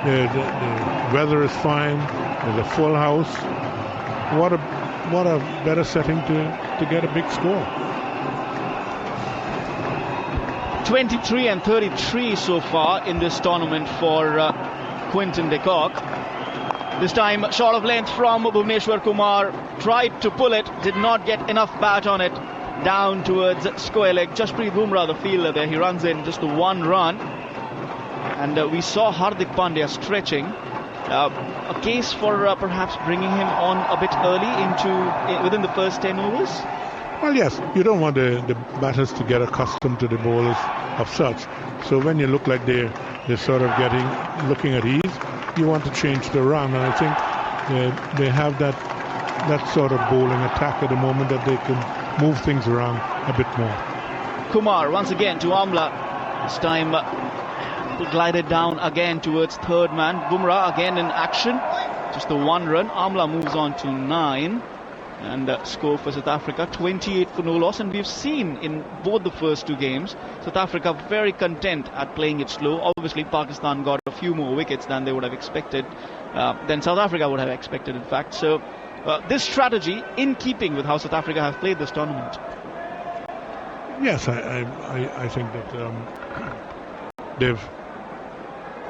The weather is fine. There's a full house. What a better setting to get a big score. 23 and 33 so far in this tournament for Quinton de Kock. This time short of length from Bhuvneshwar. Kumar tried to pull it, did not get enough bat on it, down towards square leg. Jasprit Bumrah, the fielder there, he runs in just the one run. And we saw Hardik Pandya stretching. A case for perhaps bringing him on a bit early within the first 10 overs? Well, yes, you don't want the batters to get accustomed to the bowlers of such. So when you look like they're sort of looking at ease, you want to change the run. And I think they have that sort of bowling attack at the moment that they can move things around a bit more. Kumar once again to Amla. This time glided down again towards third man. Bumrah again in action. Just the one run. Amla moves on to 9. And score for South Africa 28 for no loss. And we've seen in both the first 2 games South Africa very content at playing it slow. Obviously Pakistan got a few more wickets than they would have expected, than South Africa would have expected in fact. So this strategy in keeping with how South Africa have played this tournament. Yes, I think that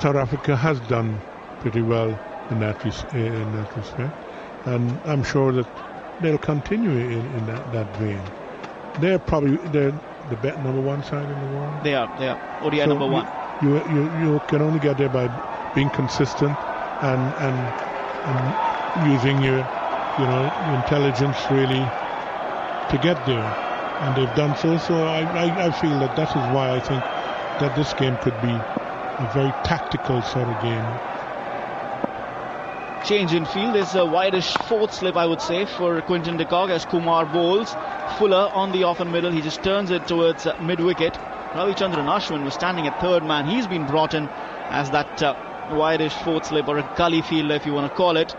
South Africa has done pretty well in that respect, and I'm sure that they'll continue in that vein. They're the number 1 side in the world. They are ODI so number 1. You can only get there by being consistent and using your intelligence really to get there, and they've done so. So I feel that is why I think that this game could be a very tactical sort of game. Change in field is a wideish fourth slip, I would say, for Quinton de Kock as Kumar bowls. Fuller on the off and middle, he just turns it towards mid-wicket. Ravichandran Ashwin was standing at third man. He's been brought in as that wideish fourth slip, or a gully fielder if you want to call it.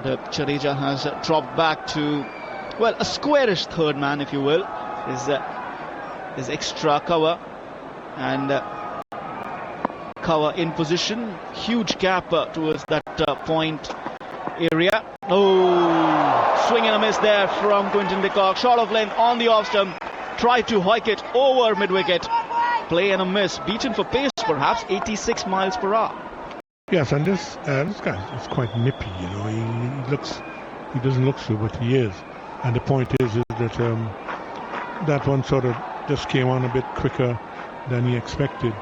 The Jadeja has dropped back to, well, a squarish third man, if you will. Is extra cover and cover in position. Huge gap towards that point area. Oh, swing and a miss there from Quinton de Kock. Short of length on the off stump. Tried to hike it over mid-wicket. Play and a miss. Beaten for pace, perhaps. 86 miles per hour. Yes, and this guy is quite nippy. He doesn't look so, but he is. And the point is that that one sort of just came on a bit quicker than he expected.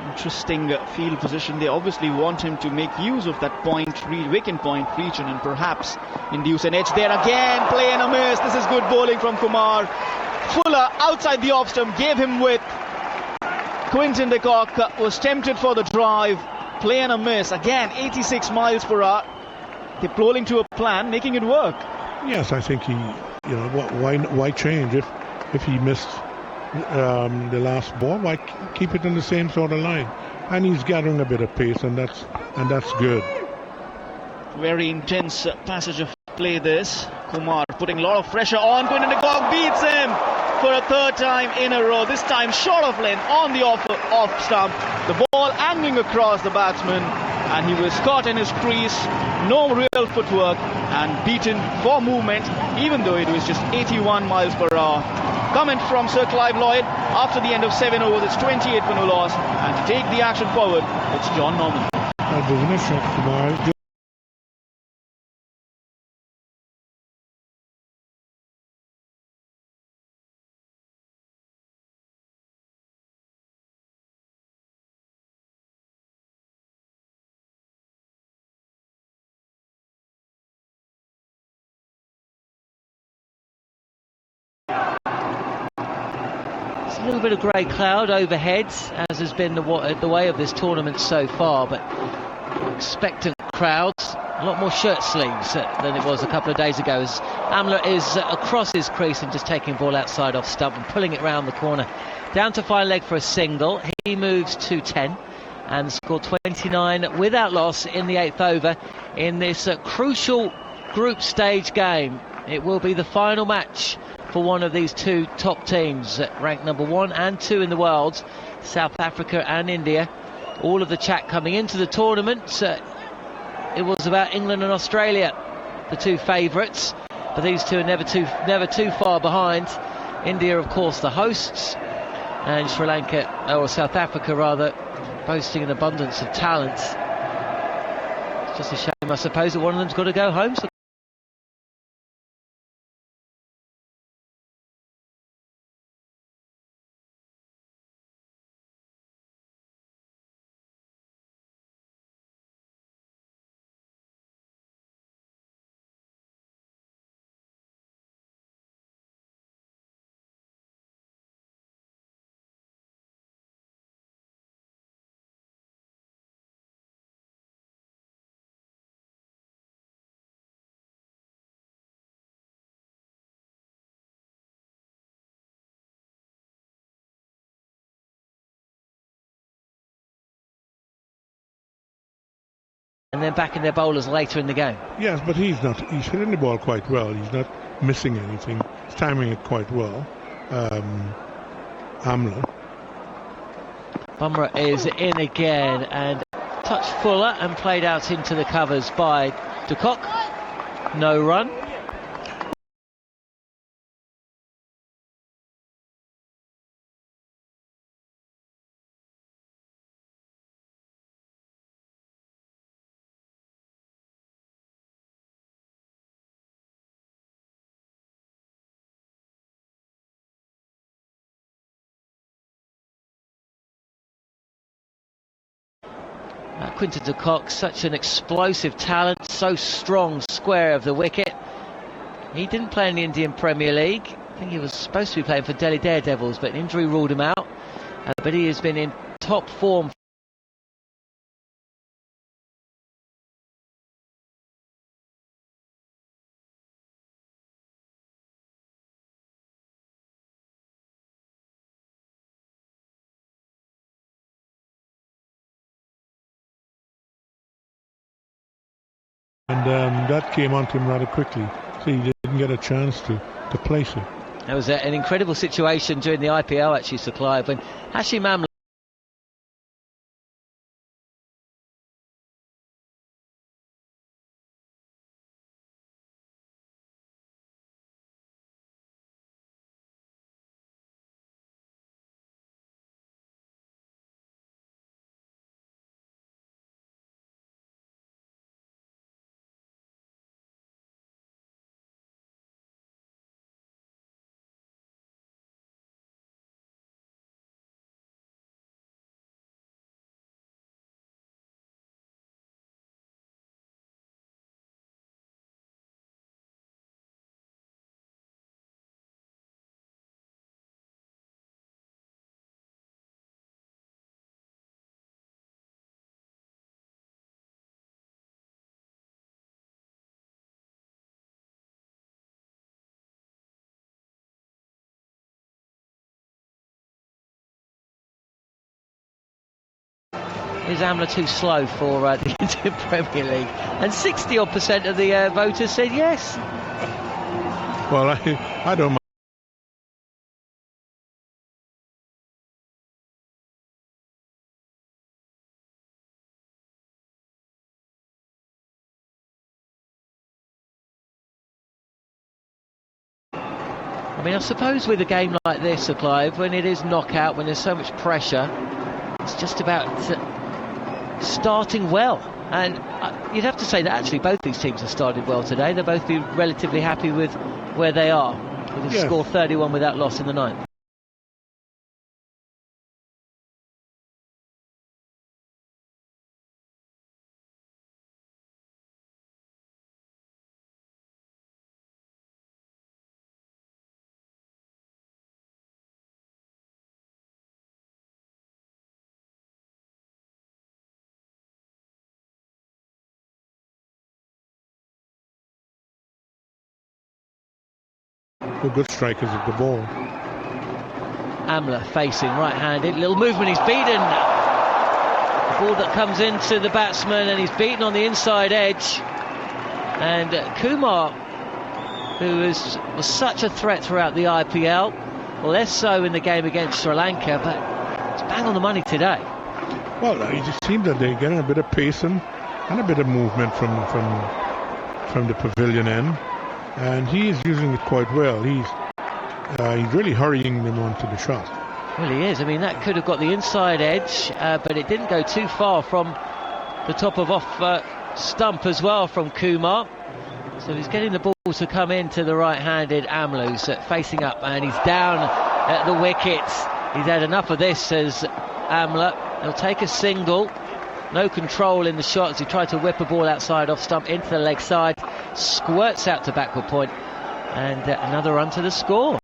Interesting field position. They obviously want him to make use of that vacant point region and perhaps induce an edge there again. Play and a miss. This is good bowling from Kumar. Fuller outside the off stump gave him width. Quinton de Kock was tempted for the drive. Play and a miss. Again, 86 miles per hour. They're bowling to a plan, making it work. Yes, I think why change if he missed the last ball? Why keep it in the same sort of line? And he's gathering a bit of pace, and that's good. Very intense passage of play this. Kumar putting a lot of pressure on. Quinton de Kock beats him for a third time in a row. This time short of length on the off stump. The ball angling across the batsman, and he was caught in his crease. No real footwork, and beaten for movement, even though it was just 81 miles per hour. Comment from Sir Clive Lloyd after the end of 7 overs. It's 28 for no loss, and to take the action forward, it's John Norman. A little bit of grey cloud overhead, as has been the way of this tournament so far, but expectant crowds. A lot more shirt sleeves than it was a couple of days ago, as Amla is across his crease and just taking ball outside off stump and pulling it round the corner down to fine leg for a single. He moves to 10 and scored 29 without loss in the 8th over in this crucial group stage game. It will be the final match for one of these two top teams, ranked number 1 and 2 in the world, South Africa and India. all of the chat coming into the tournament, it was about England and Australia, the two favourites, but these two are never too far behind. India, of course, the hosts, and Sri Lanka, or South Africa rather, boasting an abundance of talent. It's just a shame, I suppose, that one of them's got to go home. So and then back in their bowlers later in the game. Yes, but he's hitting the ball quite well. He's not missing anything. He's timing it quite well. Amla. Bumrah is in again and touch fuller and played out into the covers by Kock. No run. Quinton Kock, such an explosive talent, so strong, square of the wicket. He didn't play in the Indian Premier League. I think he was supposed to be playing for Delhi Daredevils, but injury ruled him out. But he has been in top form. And that came onto him rather quickly, so he didn't get a chance to place it. That was an incredible situation during the IPL, actually, Sir Clive, when Hashim Amla is Amla too slow for the Indian Premier League? And 60% of the voters said yes. Well, I don't mind. I mean, I suppose with a game like this, Sir Clive, when it is knockout, when there's so much pressure, it's just about starting well. And you'd have to say that actually both these teams have started well today. They'll both be relatively happy with where they are, with a score 31 without loss in the ninth. We're good strikers of the ball. Amla facing right-handed, little movement, he's beaten. The ball that comes into the batsman and he's beaten on the inside edge. And Kumar, who was such a threat throughout the IPL, less so in the game against Sri Lanka, but it's bang on the money today. Well, it just seems that they're getting a bit of pace and a bit of movement from the pavilion end, and he is using it quite well. He's really hurrying them onto the shot. Well, he is. I mean, that could have got the inside edge, but it didn't go too far from the top of off stump as well from Kumar. So he's getting the ball to come into the right-handed Amla, who's facing up, and he's down at the wickets. He's had enough of this, says Amla. He'll take a single. No control in the shot as he tried to whip a ball outside off stump into the leg side. Squirts out to backward point, and another run to the score.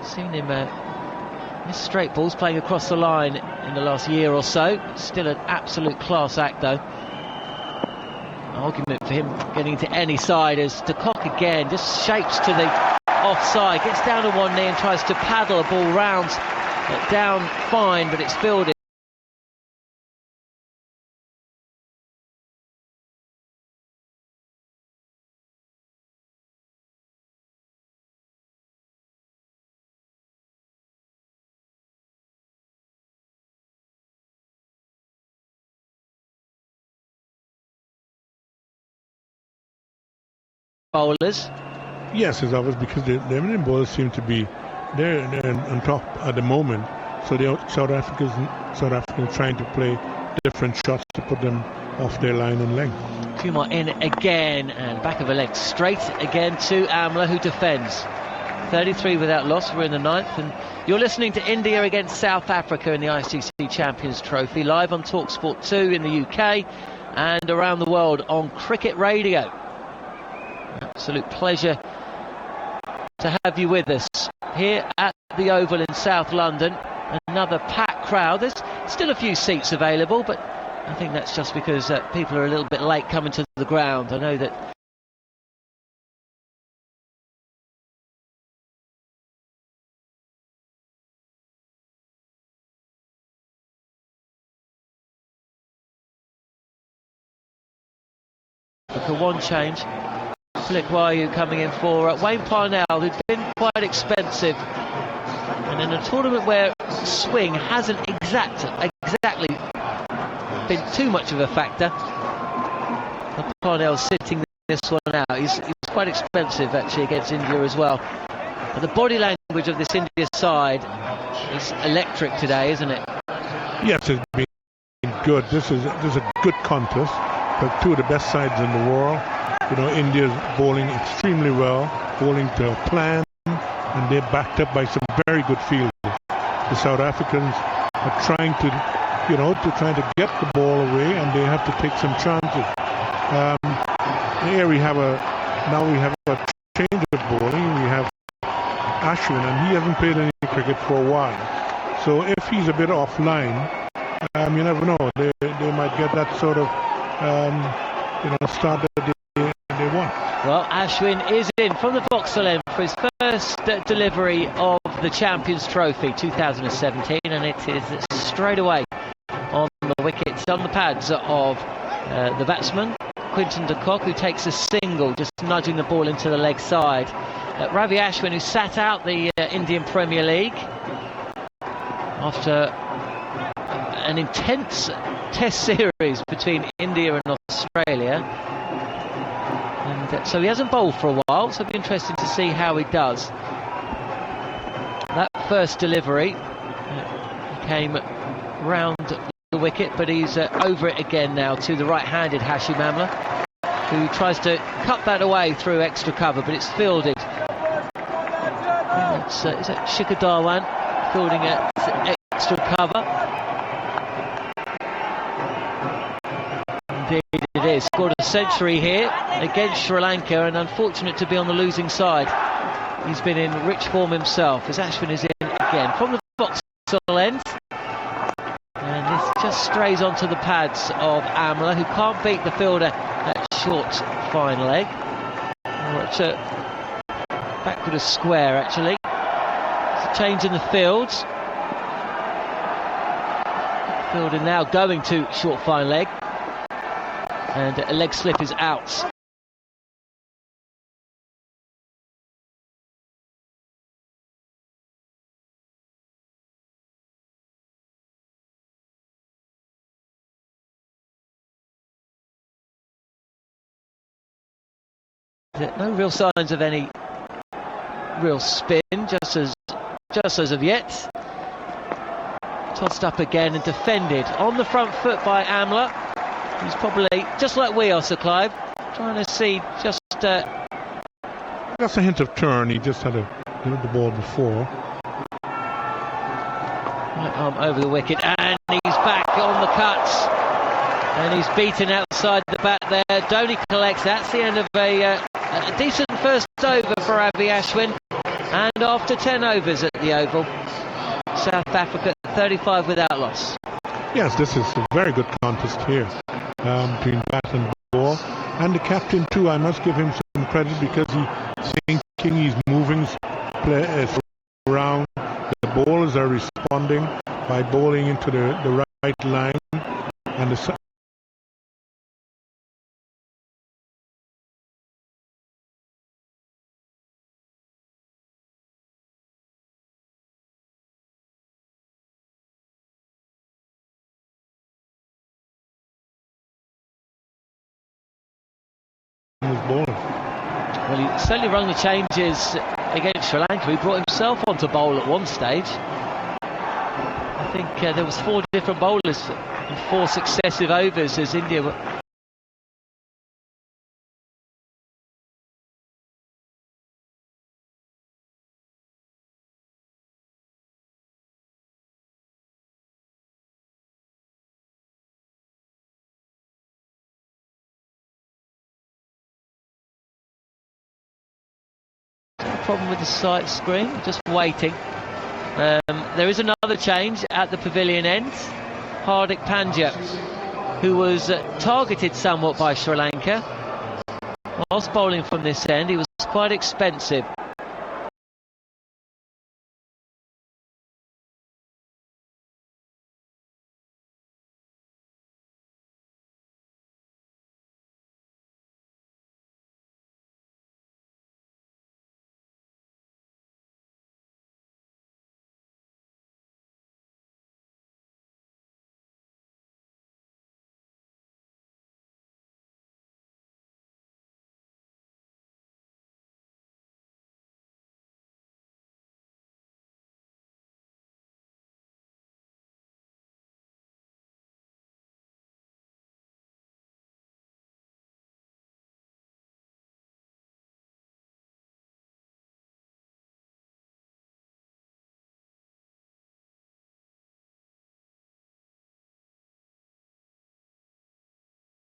Seen him miss straight balls playing across the line in the last year or so. Still an absolute class act though. Argument for him getting to any side as the Kock again just shapes to the offside, gets down to one knee and tries to paddle a ball round down fine, but it's fielded. Bowlers. Yes, it's obvious because the Indian bowlers seem to be they're on top at the moment. So the South Africans trying to play different shots to put them off their line and length. Kumar in again and back of a leg straight again to Amla, who defends. 33 without loss. We're in the 9th, and you're listening to India against South Africa in the ICC Champions Trophy, live on TalkSport 2 in the UK and around the world on Cricket Radio. Absolute pleasure to have you with us here at the Oval in South London. Another packed crowd. There's still a few seats available, but I think that's just because people are a little bit late coming to the ground. I know that for one change, Flick Wayu coming in for Wayne Parnell, who'd been quite expensive, and in a tournament where swing hasn't exactly been too much of a factor, Parnell's sitting this one out. He's quite expensive actually against India as well. But the body language of this India side is electric today, isn't it? Yes, it's been good. This is a good contest. But two of the best sides in the world. You know, India's bowling extremely well, bowling to a plan, and they're backed up by some very good fielders. The South Africans are trying to get the ball away, and they have to take some chances. Here we have a change of bowling. We have Ashwin, and he hasn't played any cricket for a while. So if he's a bit offline, you never know. They might get that sort of start that they want. Well, Ashwin is in from the Vauxhall end for his first delivery of the Champions Trophy 2017, and it is straight away on the wickets, on the pads of the batsman Quinton de Kock, who takes a single, just nudging the ball into the leg side. Ravi Ashwin, who sat out the Indian Premier League after an intense test series between India and Australia, and so he hasn't bowled for a while, so it'll be interesting to see how he does. That first delivery came round the wicket, but he's over it again now to the right-handed Hashim Amla, who tries to cut that away through extra cover, but it's fielded. Is that Shikhar Dhawan fielding at extra cover? Indeed it is. Scored a century here against Sri Lanka, and unfortunate to be on the losing side. He's been in rich form himself as Ashwin is in again from the Vauxhall end, and this just strays onto the pads of Amla, who can't beat the fielder at short fine leg. It's backward a square actually. It's a change in the fields. Fielding now going to short fine leg, and a leg slip is out. No real signs of any real spin, just as of yet. Tossed up again and defended on the front foot by Amla. He's probably, just like we are, Sir Clive, trying to see just... That's a hint of turn. He just had the ball before. Right arm over the wicket, and he's back on the cuts. And he's beaten outside the bat there. Dhoni collects. That's the end of a decent first over for Avi Ashwin. And after 10 overs at the Oval, South Africa 35 without loss. Yes, this is a very good contest here between bat and ball. And the captain too, I must give him some credit because he's thinking, he's moving around. The bowlers are responding by bowling into the right line. And the Well, he certainly rung the changes against Sri Lanka. He brought himself on to bowl at one stage. I think there was 4 different bowlers in 4 successive overs as India were... Problem with the sight screen, just waiting. There is another change at the pavilion end. Hardik Pandya, who was targeted somewhat by Sri Lanka whilst bowling from this end. He was quite expensive.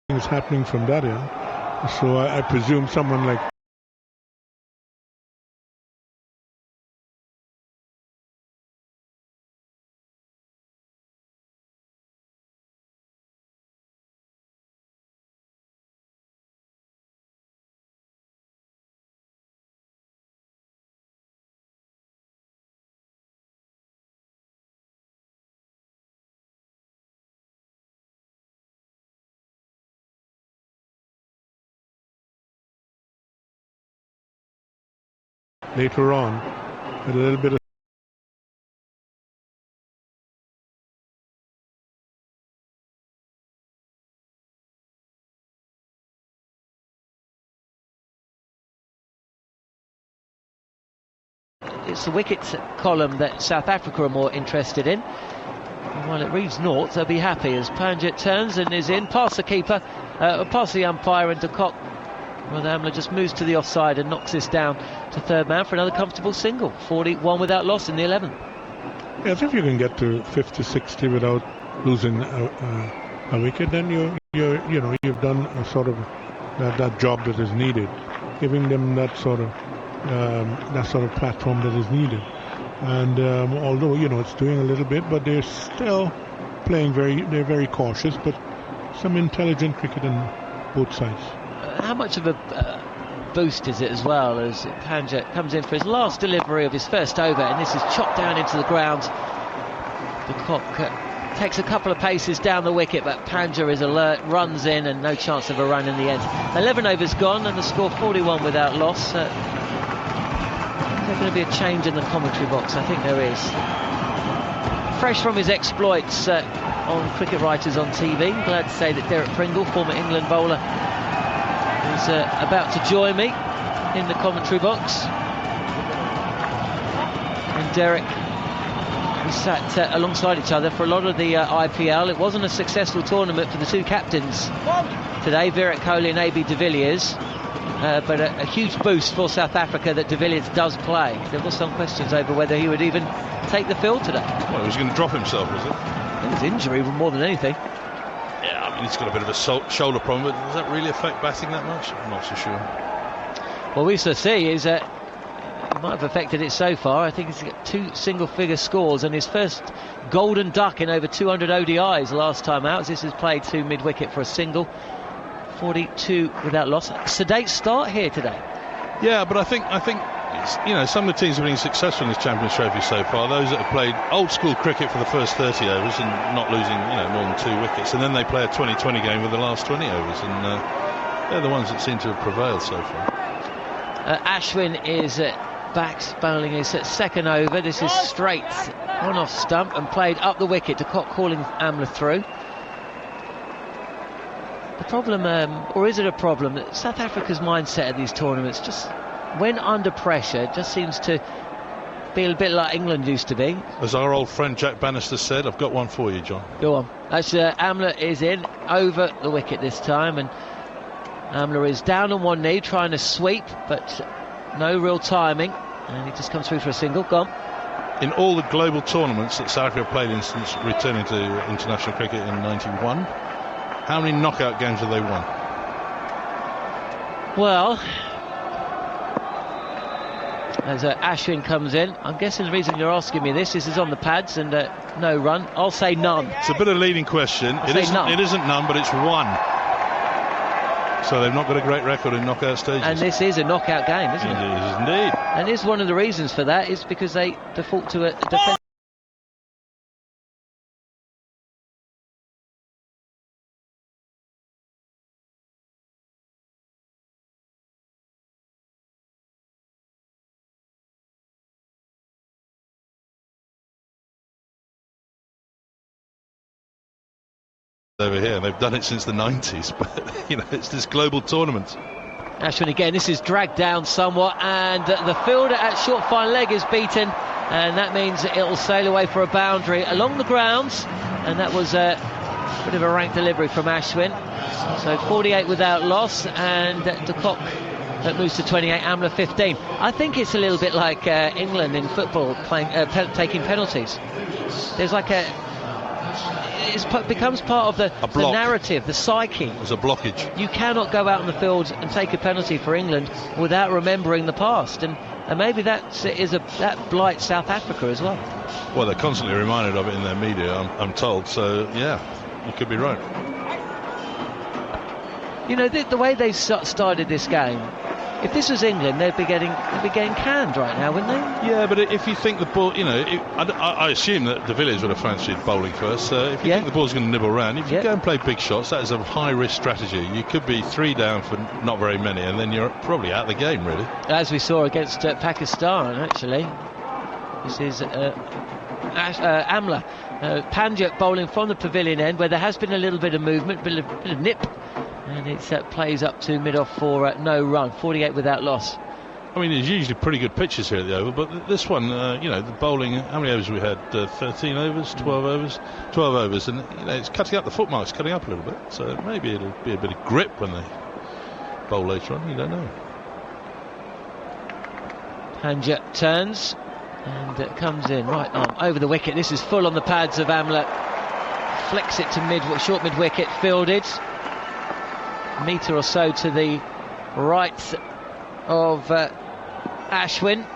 Is happening from that end, so I presume someone like later on a little bit of it's the wickets column that South Africa are more interested in. And while it reads naught, they'll be happy as Pandya turns and is in past the keeper, past the umpire into Kock. Well, Amla just moves to the offside and knocks this down to third man for another comfortable single. 41 without loss in the 11. Yes, if you can get to 50, 60 without losing a wicket, then you've done a sort of that job that is needed, giving them that sort of platform that is needed. And although it's doing a little bit, but they're still playing they're very cautious, but some intelligent cricket on both sides. How much of a boost is it as well as Pandya comes in for his last delivery of his first over, and this is chopped down into the ground. The Kock takes a couple of paces down the wicket, but Pandya is alert, runs in, and no chance of a run in the end. 11 overs gone, and the score 41 without loss. There's going to be a change in the commentary box, I think there is. Fresh from his exploits on Cricket Writers on TV, glad to say that Derek Pringle, former England bowler, is about to join me in the commentary box. And Derek, we sat alongside each other for a lot of the IPL. It wasn't a successful tournament for the two captains today, Virat Kohli and AB de Villiers, but a huge boost for South Africa that de Villiers does play. There were some questions over whether he would even take the field today. Well, he was going to drop himself, was it? It was injury more than anything. Yeah, I mean, he's got a bit of a shoulder problem, but does that really affect batting that much? I'm not so sure. Well, we shall see. Is it might have affected it so far. I think he's got 2 single-figure scores and his first golden duck in over 200 ODIs last time out. This is played to mid-wicket for a single. 42 without loss. Sedate start here today. Yeah, but I think you know, some of the teams have been successful in this Champions Trophy so far. Those that have played old-school cricket for the first 30 overs and not losing, you know, more than 2 wickets, and then they play a 20-20 game with the last 20 overs, and they're the ones that seem to have prevailed so far. Ashwin is back bowling his second over. This is straight on off stump and played up the wicket to Kock, calling Amla through. The problem, or is it a problem, that South Africa's mindset at these tournaments, just when under pressure, just seems to be a bit like England used to be. As our old friend Jack Bannister said, I've got one for you, John. Go on. That's Amla is in over the wicket this time, and Amla is down on one knee trying to sweep, but no real timing, and he just comes through for a single. Gone. In all the global tournaments that South Africa played in since returning to international cricket in '91, how many knockout games have they won? Well, as Ashwin comes in, I'm guessing the reason you're asking me this is on the pads and no run. I'll say none. It's a bit of a leading question. It isn't none, but it's 1. So they've not got a great record in knockout stages. And this is a knockout game, isn't it? It is indeed. And is one of the reasons for that is because they default to a defence. Over here, they've done it since the 90s, but you know, it's this global tournament. Ashwin again, this is dragged down somewhat, and the fielder at short fine leg is beaten, and that means it'll sail away for a boundary along the grounds, and that was a bit of a rank delivery from Ashwin. So 48 without loss, and de Kock that moves to 28, Amla 15. I think it's a little bit like England in football playing taking penalties. There's like it becomes part of the narrative, the psyche. There's a blockage. You cannot go out on the field and take a penalty for England without remembering the past, and maybe that blights South Africa as well. Well, they're constantly reminded of it in their media, I'm told. So yeah, you could be right. You know, the way they started this game. If this was England, they'd be getting canned right now, wouldn't they? Yeah, but if you think the ball, you know, I assume that de Villiers would have fancied bowling first. So if you think the ball's going to nibble around, if you go and play big shots, that is a high-risk strategy. You could be 3 down for not very many, and then you're probably out of the game, really. As we saw against Pakistan, actually. This is Amla. Pandya bowling from the pavilion end, where there has been a little bit of movement, bit of nip. And it plays up to mid-off for no run, 48 without loss. I mean, there's usually pretty good pitches here at the Oval, but this one, you know, the bowling, how many overs we had? 13 overs, 12 overs? 12 overs, and you know, it's cutting up, the footmark's cutting up a little bit, so maybe it'll be a bit of grip when they bowl later on, you don't know. Pandya turns, and it comes in, right arm over the wicket. This is full on the pads of Amla. Flicks it to short mid-wicket, fielded. Metre or so to the right of Ashwin,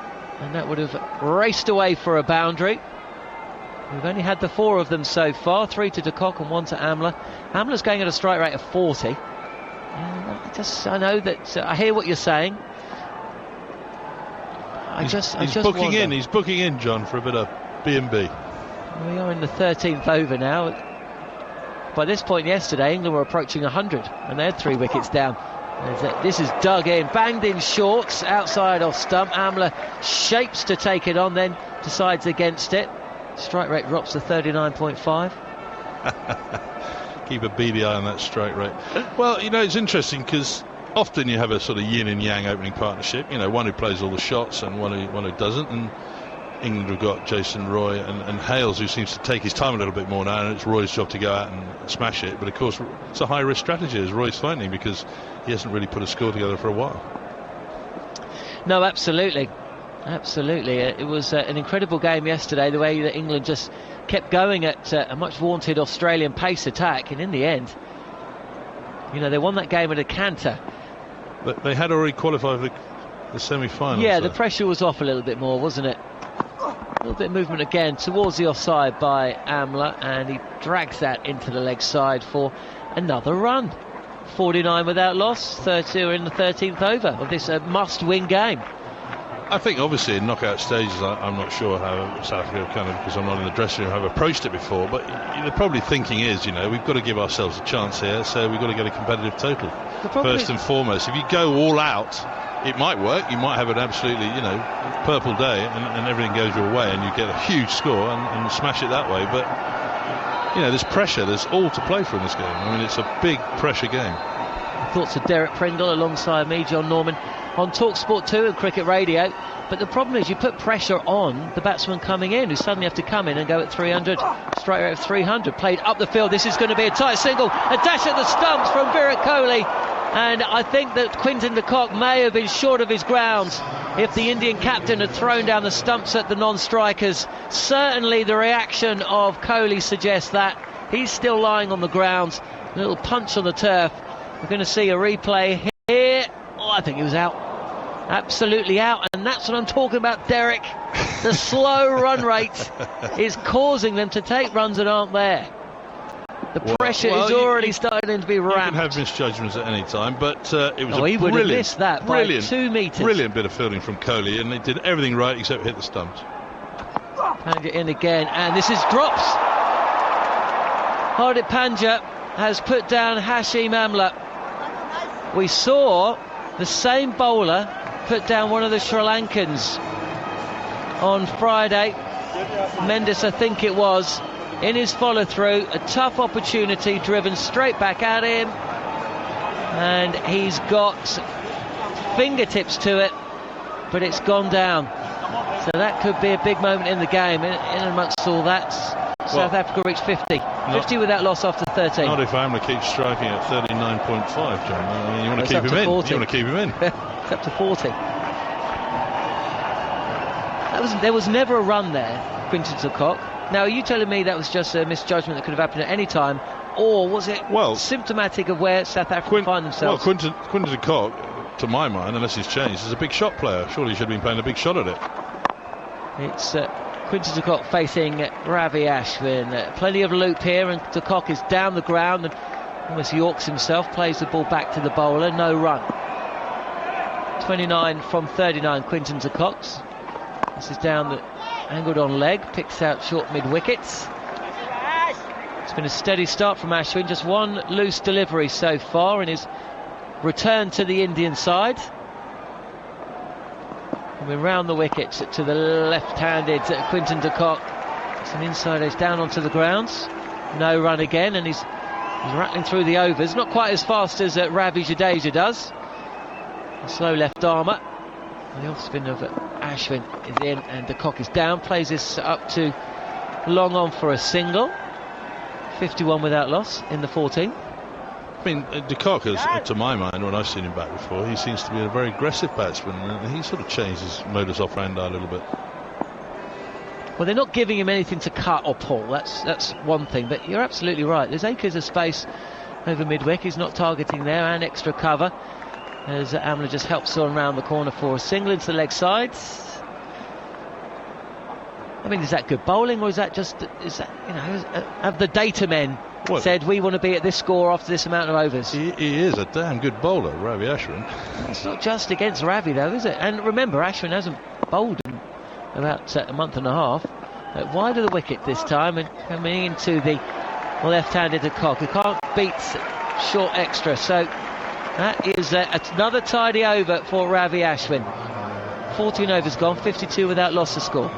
and that would have raced away for a boundary. We've only had the 4 of them so far, 3 to de Kock and 1 to Amla. Amla's going at a strike rate of 40. And I know that I hear what you're saying. He's booking in, John, for a bit of B&B. We are in the 13th over now. By this point yesterday, England were approaching 100 and they had 3 wickets down. This is dug in, banged in shorts, outside off stump. Amla shapes to take it on, then decides against it. Strike rate drops to 39.5. Keep a beady eye on that strike rate. Well, you know, it's interesting because often you have a sort of yin and yang opening partnership. You know, one who plays all the shots and one who doesn't. And England have got Jason Roy and Hales, who seems to take his time a little bit more now, and it's Roy's job to go out and smash it. But of course, it's a high risk strategy as Roy's finding, because he hasn't really put a score together for a while. No, absolutely. It was an incredible game yesterday, the way that England just kept going at a much vaunted Australian pace attack, and in the end, you know, they won that game at a canter. But they had already qualified for the semi-finals. Yeah, the pressure was off a little bit more, wasn't it? A little bit of movement again towards the offside by Amla, and he drags that into the leg side for another run. 49 without loss, 32 in the 13th over of this must-win game. I think obviously in knockout stages, I'm not sure how South Africa kind of, because I'm not in the dressing room, have approached it before, but the probably thinking is, you know, we've got to give ourselves a chance here, so we've got to get a competitive total first and foremost. If you go all out, it might work. You might have an absolutely, you know, purple day and everything goes your way and you get a huge score and smash it that way. But, you know, there's pressure. There's all to play for in this game. I mean, it's a big pressure game. Thoughts of Derek Pringle alongside me, John Norman, on TalkSport 2 and Cricket Radio. But the problem is you put pressure on the batsman coming in, who suddenly have to come in and go at 300, strike rate of 300, played up the field. This is going to be a tight single, a dash at the stumps from Virat Kohli, and I think that Quinton de Kock may have been short of his grounds if the Indian captain had thrown down the stumps at the non-strikers. Certainly the reaction of Kohli suggests that. He's still lying on the ground, a little punch on the turf. We're going to see a replay here. Oh, I think he was out. Absolutely out, and that's what I'm talking about, Derek. The slow run rate is causing them to take runs that aren't there. The pressure is already starting to be ramped. You can have misjudgments at any time, but it was he would have missed that by 2 metres. Brilliant bit of fielding from Kohli, and they did everything right except hit the stumps. Pandya in again, and this is drops. Hardik Pandya has put down Hashim Amla. We saw the same bowler put down one of the Sri Lankans on Friday, Mendes I think it was, in his follow through. A tough opportunity driven straight back at him, and he's got fingertips to it, but it's gone down. So that could be a big moment in the game. In amongst all that, South Africa reached 50 without loss after 13. Not if Amla keeps striking at 39.5, John. I mean, you want to keep him in. 40. You want to keep him in. It's up to 40. There was never a run there, Quinton de Kock. Now, are you telling me that was just a misjudgment that could have happened at any time, or was it symptomatic of where South Africa find themselves? Well, Quinton de Kock, to my mind, unless he's changed, is a big shot player. Surely he should have been playing a big shot at it. It's Quinton de Kock facing Ravi Ashwin. Plenty of loop here, and de Kock is down the ground and almost yorks himself, plays the ball back to the bowler, no run. 29 from 39, Quinton de Kock. This is down the angled on leg, picks out short mid-wickets. It's been a steady start from Ashwin, just one loose delivery so far in his return to the Indian side. And we're round the wickets to the left-handed Quinton de Kock. It's an inside edge down onto the grounds. No run again, and he's rattling through the overs. Not quite as fast as Ravi Jadeja does. A slow left armour. And the off-spin of Ashwin is in, and de Kock is down. Plays this up to long on for a single. 51 without loss in the 14th. I mean, de Kock, to my mind, when I've seen him back before, he seems to be a very aggressive batsman, and he sort of changed his modus operandi a little bit. Well, they're not giving him anything to cut or pull. That's one thing, but you're absolutely right. There's acres of space over mid-wicket. He's not targeting there, and extra cover as Amla just helps on round the corner for a single into the leg sides. I mean, is that good bowling, or is that have the data men said we want to be at this score after this amount of overs? He is a damn good bowler, Ravi Ashwin. It's not just against Ravi though, is it? And remember, Ashwin hasn't bowled in about a month and a half. Wide of the wicket this time, and coming into the left-handed to Kock, who can't beat short extra. So that is another tidy over for Ravi Ashwin. 14 overs gone, 52 without loss of score.